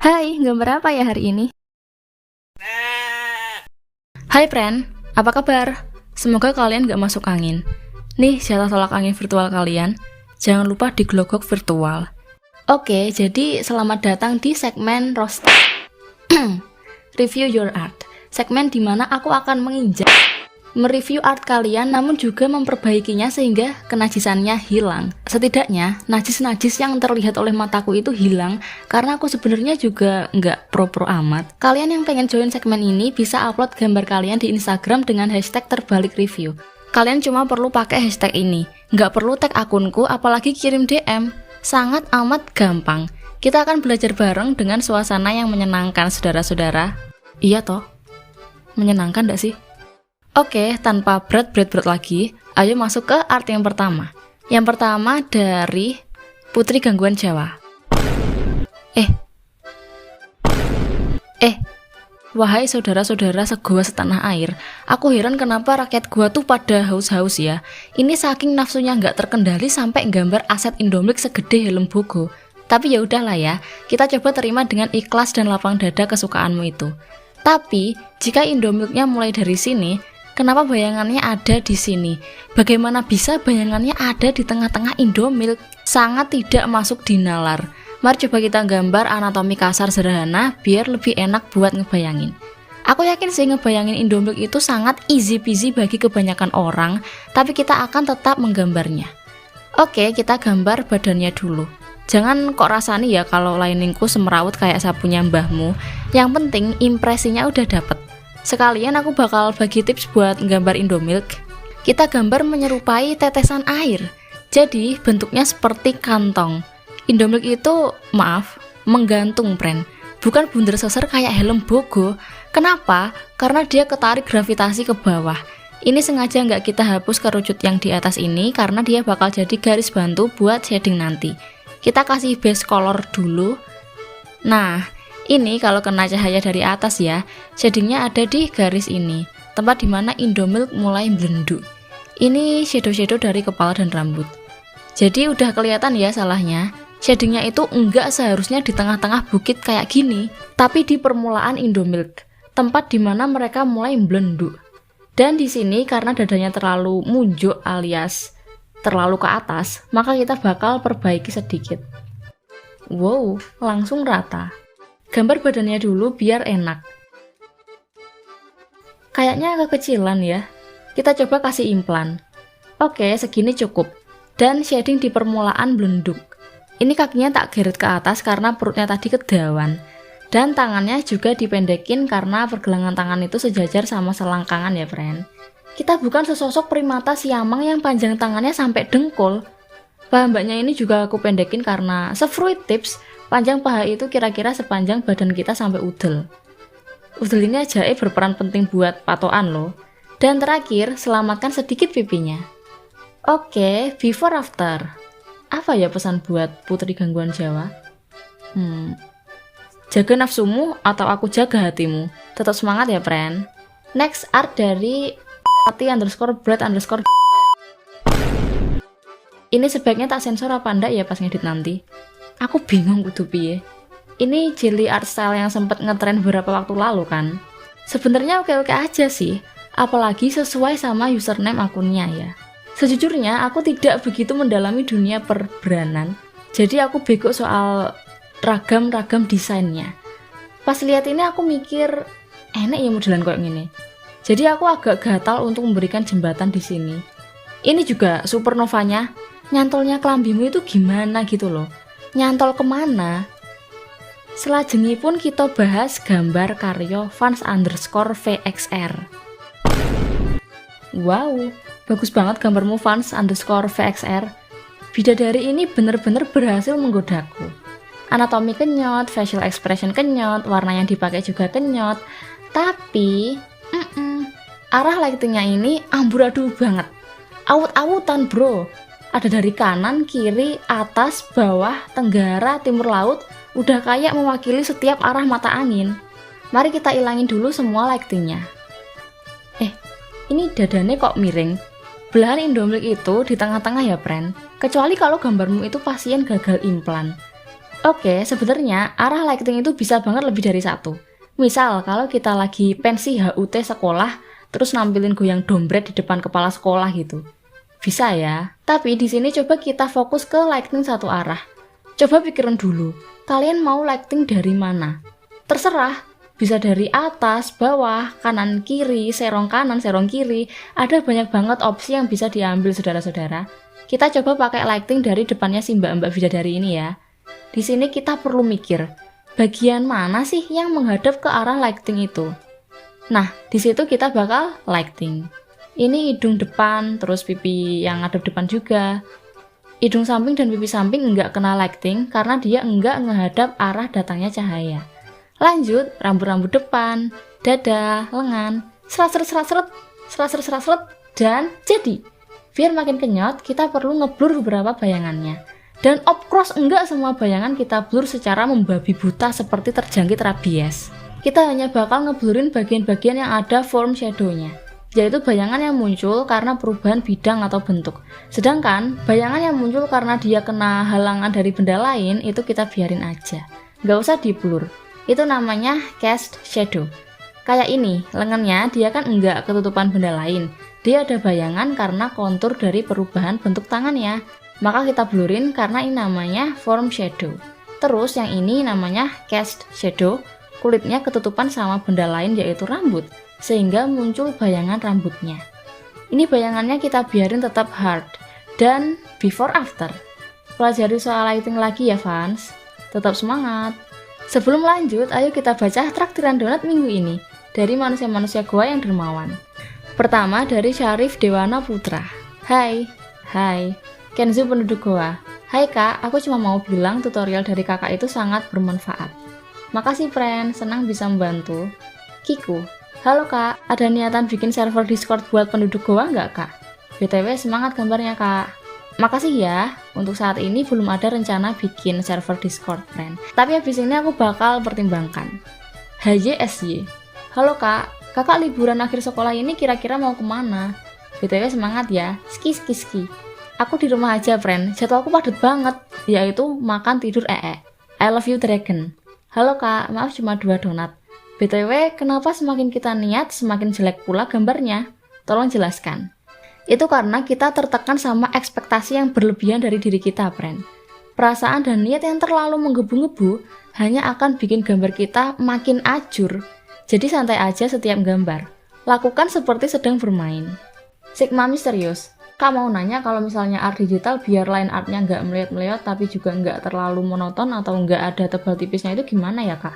Hai, gambar apa ya hari ini? Hai friend, apa kabar? Semoga kalian gak masuk angin. Nih, jatah tolak angin virtual kalian. Jangan lupa diglogok virtual. Oke, jadi selamat datang di segmen Roast Review Your Art. Segmen dimana aku akan mereview art kalian namun juga memperbaikinya sehingga kenajisannya hilang. Setidaknya najis-najis yang terlihat oleh mataku itu hilang karena aku sebenarnya juga nggak pro-pro amat. Kalian yang pengen join segmen ini bisa upload gambar kalian di Instagram dengan hashtag terbalik review. Kalian cuma perlu pakai hashtag ini, nggak perlu tag akunku apalagi kirim DM. Sangat amat gampang. Kita akan belajar bareng dengan suasana yang menyenangkan, saudara-saudara. Iya toh? Menyenangkan nggak sih? Oke, tanpa berat lagi, ayo masuk ke art yang pertama. Yang pertama dari Putri Gangguan Jawa. Wahai saudara-saudara segua setanah air, aku heran kenapa rakyat gua tuh pada haus-haus ya. Ini saking nafsunya nggak terkendali sampai gambar aset Indomilk segede helm Bogo. Tapi ya udahlah ya, kita coba terima dengan ikhlas dan lapang dada kesukaanmu itu. Tapi, jika Indomilknya mulai dari sini, kenapa bayangannya ada di sini? Bagaimana bisa bayangannya ada di tengah-tengah Indomilk? Sangat tidak masuk di nalar. Mari coba kita gambar anatomi kasar sederhana biar lebih enak buat ngebayangin. Aku yakin sih ngebayangin Indomilk itu sangat easy peasy bagi kebanyakan orang, tapi kita akan tetap menggambarnya. Oke, kita gambar badannya dulu. Jangan kok rasani ya kalau liningku semeraut kayak sapunya mbahmu. Yang penting impresinya udah dapet. Sekalian aku bakal bagi tips buat gambar Indomilk. Kita gambar menyerupai tetesan air. Jadi bentuknya seperti kantong. Indomilk itu, menggantung friend. Bukan bundar seser kayak helm Bogo. Kenapa? Karena dia ketarik gravitasi ke bawah. Ini sengaja nggak kita hapus kerucut yang di atas ini karena dia bakal jadi garis bantu buat shading nanti. Kita kasih base color dulu. Nah, ini kalau kena cahaya dari atas ya, shadingnya ada di garis ini, tempat dimana Indomilk mulai belenduk. Ini shadow-shadow dari kepala dan rambut. Jadi udah kelihatan ya salahnya. Shadingnya itu enggak seharusnya di tengah-tengah bukit kayak gini, tapi di permulaan Indomilk, tempat dimana mereka mulai belenduk. Dan di sini karena dadanya terlalu munjuk alias terlalu ke atas, maka kita bakal perbaiki sedikit. Wow, langsung rata. Gambar badannya dulu biar enak. Kayaknya kekecilan ya. Kita coba kasih implan. Oke, segini cukup. Dan shading di permulaan belenduk. Ini kakinya tak geret ke atas karena perutnya tadi kedawan. Dan tangannya juga dipendekin karena pergelangan tangan itu sejajar sama selangkangan ya friend. Kita bukan sesosok primata siamang yang panjang tangannya sampai dengkul. Paha mbaknya ini juga aku pendekin karena sefruit tips, panjang paha itu kira-kira sepanjang badan kita sampai udel. Udel ini aja berperan penting buat patokan loh. Dan terakhir, selamatkan sedikit pipinya. Oke, before after. Apa ya pesan buat Putri Gangguan Jawa? Jaga nafsumu atau aku jaga hatimu. Tetap semangat ya friend. Next art dari _bread_. Ini sebaiknya tak sensor apa enggak ya pas ngedit nanti. Aku bingung kudu piye. Ini jelly art style yang sempat ngetren beberapa waktu lalu kan. Sebenarnya oke-oke aja sih, apalagi sesuai sama username akunnya ya. Sejujurnya aku tidak begitu mendalami dunia perbrandan, jadi aku bego soal ragam-ragam desainnya. Pas lihat ini aku mikir, enak ya modelan kayak gini. Jadi aku agak gatal untuk memberikan jembatan di sini. Ini juga supernovanya, nyantolnya kelambimu itu gimana gitu loh. Nyantol kemana? Selajengi pun kita bahas gambar karya fans_VXR. Wow, bagus banget gambarmu fans_VXR. Bidadari ini bener-bener berhasil menggodaku. Anatomi kenyot, facial expression kenyot, warna yang dipakai juga kenyot. Tapi, arah lightingnya ini amburadul banget. Awut-awutan bro. Ada dari kanan, kiri, atas, bawah, tenggara, timur laut. Udah kayak mewakili setiap arah mata angin. Mari kita ilangin dulu semua lightingnya. Ini dadanya kok miring. Belahan Indomilk itu di tengah-tengah ya friend. Kecuali kalau gambarmu itu pasien gagal implan. Oke, sebenarnya arah lighting itu bisa banget lebih dari satu. Misal, kalau kita lagi pensi HUT sekolah, terus nampilin goyang dompet di depan kepala sekolah gitu. Bisa ya, tapi di sini coba kita fokus ke lighting satu arah. Coba pikirin dulu, kalian mau lighting dari mana? Terserah, bisa dari atas, bawah, kanan, kiri, serong kanan, serong kiri. Ada banyak banget opsi yang bisa diambil saudara-saudara. Kita coba pakai lighting dari depannya si mbak-mbak bidadari ini ya. Di sini kita perlu mikir, bagian mana sih yang menghadap ke arah lighting itu? Nah, di situ kita bakal lighting. Ini hidung depan, terus pipi yang ngadep depan juga. Hidung samping dan pipi samping enggak kena lighting karena dia enggak menghadap arah datangnya cahaya. Lanjut, rambut-rambut depan, dada, lengan, serat-serat, dan jadi. Biar makin kenyot, kita perlu ngeblur beberapa bayangannya. Dan of course enggak semua bayangan kita blur secara membabi buta seperti terjangkit rabies. Kita hanya bakal ngeblurin bagian-bagian yang ada form shadow-nya, yaitu bayangan yang muncul karena perubahan bidang atau bentuk. Sedangkan bayangan yang muncul karena dia kena halangan dari benda lain, itu kita biarin aja. Nggak usah di-blur. Itu namanya cast shadow. Kayak ini, lengannya dia kan enggak ketutupan benda lain. Dia ada bayangan karena kontur dari perubahan bentuk tangannya. Maka kita blurin karena ini namanya form shadow. Terus yang ini namanya cast shadow, kulitnya ketutupan sama benda lain yaitu rambut, sehingga muncul bayangan rambutnya. Ini bayangannya kita biarin tetap hard. Dan before after, pelajari soal lighting lagi ya fans. Tetap semangat. Sebelum lanjut, ayo kita baca traktiran donat minggu ini dari manusia-manusia goa yang dermawan. Pertama dari Syarif Dewana Putra. Hai Kenzo penduduk goa. Hai kak, aku cuma mau bilang tutorial dari kakak itu sangat bermanfaat. Makasih friend, senang bisa membantu. Kiku. Halo kak, ada niatan bikin server Discord buat penduduk goa nggak kak? BTW semangat gambarnya kak. Makasih ya, untuk saat ini belum ada rencana bikin server Discord friend. Tapi habis ini aku bakal pertimbangkan. HYSY. Halo kak, kakak liburan akhir sekolah ini kira-kira mau kemana? BTW semangat ya, ski. Aku di rumah aja friend, jadwalku padat banget, yaitu makan tidur I love you dragon. Halo kak, maaf cuma 2 donat. BTW, kenapa semakin kita niat, semakin jelek pula gambarnya? Tolong jelaskan. Itu karena kita tertekan sama ekspektasi yang berlebihan dari diri kita, friend. Perasaan dan niat yang terlalu menggebu-gebu hanya akan bikin gambar kita makin ajur. Jadi santai aja setiap gambar. Lakukan seperti sedang bermain. Sigma misterius. Kak mau nanya kalau misalnya art digital biar line artnya nggak melihat-melihat tapi juga nggak terlalu monoton atau nggak ada tebal tipisnya itu gimana ya kak?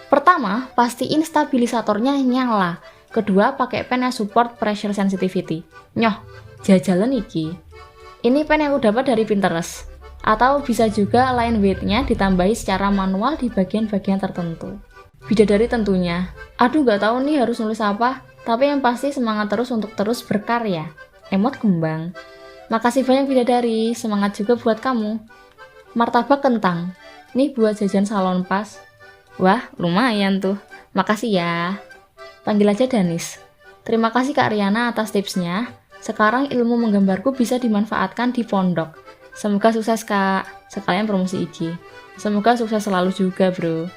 Pertama, pastiin stabilisatornya nyala. Kedua, pakai pen yang support pressure sensitivity. Nyoh, jajalan iki. Ini pen yang aku dapat dari Pinterest. Atau bisa juga line weight-nya ditambahi secara manual di bagian-bagian tertentu. Bidadari tentunya. Aduh nggak tahu nih harus nulis apa, tapi yang pasti semangat terus untuk terus berkarya. Emot kembang. Makasih banyak bidadari, semangat juga buat kamu. Martabak kentang. Nih buat jajan salon pas. Wah, lumayan tuh. Makasih ya. Panggil aja Danis. Terima kasih Kak Riana atas tipsnya. Sekarang ilmu menggambarku bisa dimanfaatkan di pondok. Semoga sukses Kak. Sekalian promosi IG. Semoga sukses selalu juga bro.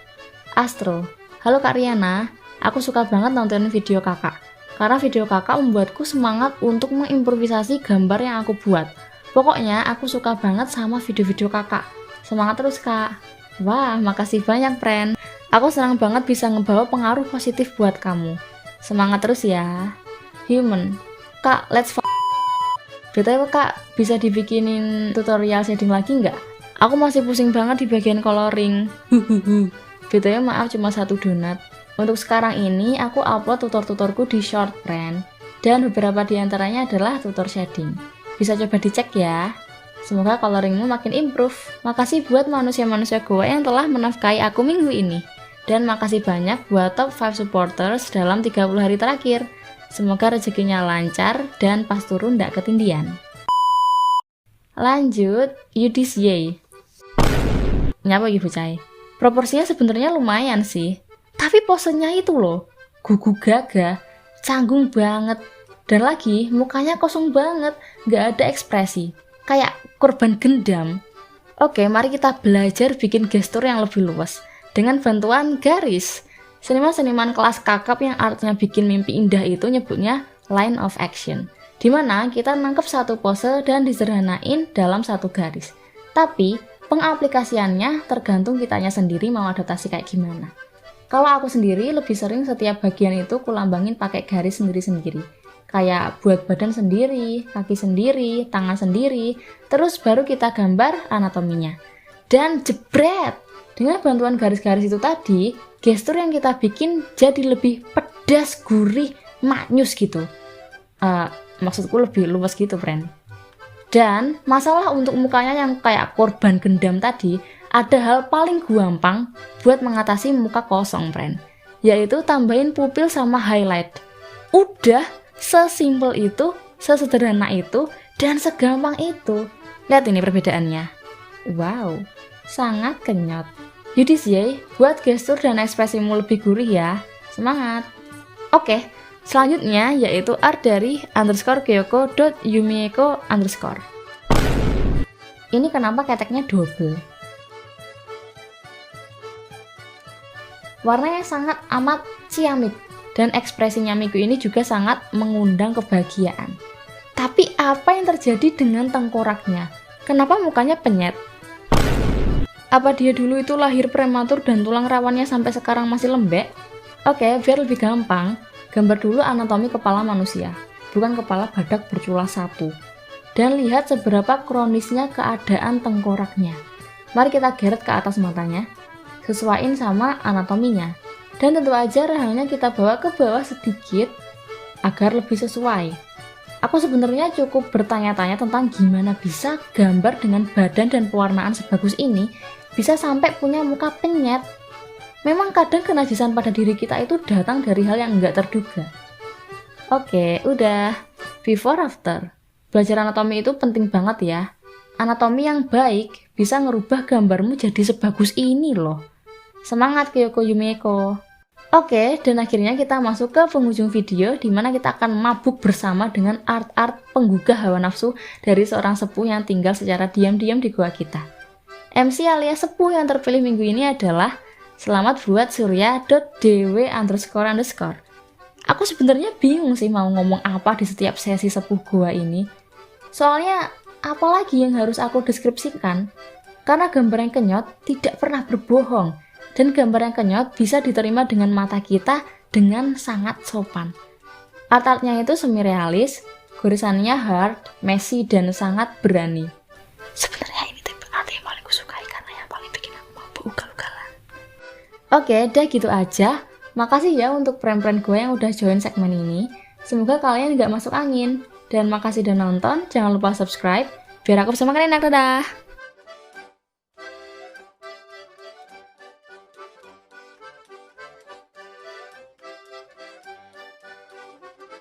Astro. Halo Kak Riana. Aku suka banget nontonin video kakak. Karena video kakak membuatku semangat untuk mengimprovisasi gambar yang aku buat. Pokoknya aku suka banget sama video-video kakak. Semangat terus kak. Wah, makasih banyak friend. Aku senang banget bisa ngebawa pengaruh positif buat kamu. Semangat terus ya. Human. Kak, let's BTW kak, bisa dibikinin tutorial shading lagi nggak? Aku masih pusing banget di bagian coloring. BTW maaf cuma 1 donat. Untuk sekarang ini, aku upload tutor-tutorku di short friend, dan beberapa diantaranya adalah tutor shading. Bisa coba dicek ya. Semoga coloringmu makin improve. Makasih buat manusia-manusia goa yang telah menafkahi aku minggu ini. Dan makasih banyak buat top 5 supporters dalam 30 hari terakhir. Semoga rezekinya lancar dan pas turun ndak ketindian. Lanjut, Yudis Yey. Nyapa gitu cai? Proporsinya sebenarnya lumayan sih. Tapi posenya itu loh, gugu gagah, canggung banget. Dan lagi mukanya kosong banget, gak ada ekspresi. Kayak korban gendam. Oke, mari kita belajar bikin gestur yang lebih luas dengan bantuan garis. Seniman-seniman kelas kakap yang artinya bikin mimpi indah itu nyebutnya line of action, dimana kita nangkep satu pose dan disederhanain dalam satu garis. Tapi pengaplikasiannya tergantung kitanya sendiri mau adaptasi kayak gimana. Kalau aku sendiri lebih sering setiap bagian itu kulambangin pakai garis sendiri-sendiri. Kayak buat badan sendiri, kaki sendiri, tangan sendiri, terus baru kita gambar anatominya. Dan jebret! Dengan bantuan garis-garis itu tadi, gestur yang kita bikin jadi lebih pedas, gurih, maknyus gitu. Maksudku lebih luas gitu, friend. Dan masalah untuk mukanya yang kayak korban gendam tadi, ada hal paling gampang buat mengatasi muka kosong, friend. Yaitu tambahin pupil sama highlight. Udah! Sesimpel itu, sesederhana itu, dan segampang itu. Lihat ini perbedaannya. Wow, sangat kenyot. Yudis buat gestur dan ekspresimu lebih gurih ya. Semangat. Oke, selanjutnya yaitu art dari _kyoko.yumieko_. Ini kenapa keteknya double? Warnanya sangat amat ciamik. Dan ekspresinya Miku ini juga sangat mengundang kebahagiaan. Tapi apa yang terjadi dengan tengkoraknya? Kenapa mukanya penyet? Apa dia dulu itu lahir prematur dan tulang rawannya sampai sekarang masih lembek? Oke, biar lebih gampang, gambar dulu anatomi kepala manusia, bukan kepala badak bercula satu. Dan lihat seberapa kronisnya keadaan tengkoraknya. Mari kita geret ke atas matanya, sesuaiin sama anatominya. Dan tentu aja rahangnya kita bawa ke bawah sedikit agar lebih sesuai. Aku sebenarnya cukup bertanya-tanya tentang gimana bisa gambar dengan badan dan pewarnaan sebagus ini bisa sampai punya muka penyet. Memang kadang kenajisan pada diri kita itu datang dari hal yang nggak terduga. Oke, udah. Before after. Belajar anatomi itu penting banget ya. Anatomi yang baik bisa ngerubah gambarmu jadi sebagus ini loh. Semangat Kyoko Yumieko. Oke, dan akhirnya kita masuk ke penghujung video di mana kita akan mabuk bersama dengan art-art penggugah hawa nafsu dari seorang sepuh yang tinggal secara diam-diam di gua kita. MC alias sepuh yang terpilih minggu ini adalah selamat buat surya.dw__. Aku sebenarnya bingung sih mau ngomong apa di setiap sesi sepuh gua ini. Soalnya apalagi yang harus aku deskripsikan? Karena gambar yang kenyot tidak pernah berbohong. Dan gambar yang kenyot bisa diterima dengan mata kita dengan sangat sopan. Art-artnya itu semi-realis, gorisannya hard, messy, dan sangat berani. Sebenarnya ini tipe art yang paling kusukai karena yang paling bikin aku mampu ugal-ugalan. Oke, udah gitu aja. Makasih ya untuk friend-friend gue yang udah join segmen ini. Semoga kalian gak masuk angin. Dan makasih udah nonton, jangan lupa subscribe, biar aku bisa makan enak, dadah!